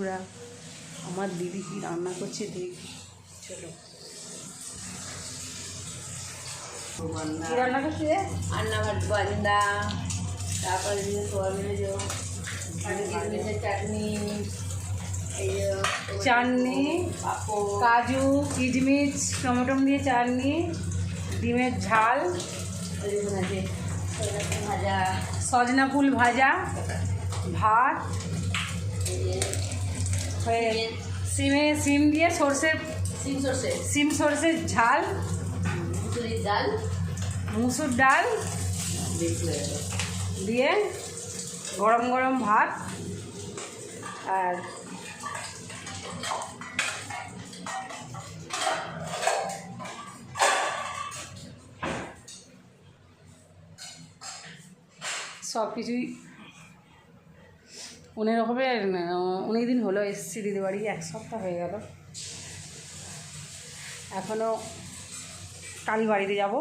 ওরা আমার দিদি কি রান্না করছে দেখি। চলো কি রান্না করছে? अन्ना भात बांदा তারপরে সোয়াবিনের চাটনি, চাটনি, কাজু কিশমিশ টমেটো দিয়ে চাটনি, ডিমের ঝাল, ভাজা, সজনা ফুল ভাজা, ভাত হয়ে সিম দিয়ে সিম সর্ষের ঝাল, মুসুর ডাল দিয়ে গরম গরম ভাত। আর সব কিছুই 19 দিন হলো এসছি দিদি বাড়ি, 1 সপ্তাহ হয়ে গেল। এখনও কালী বাড়িতে যাব।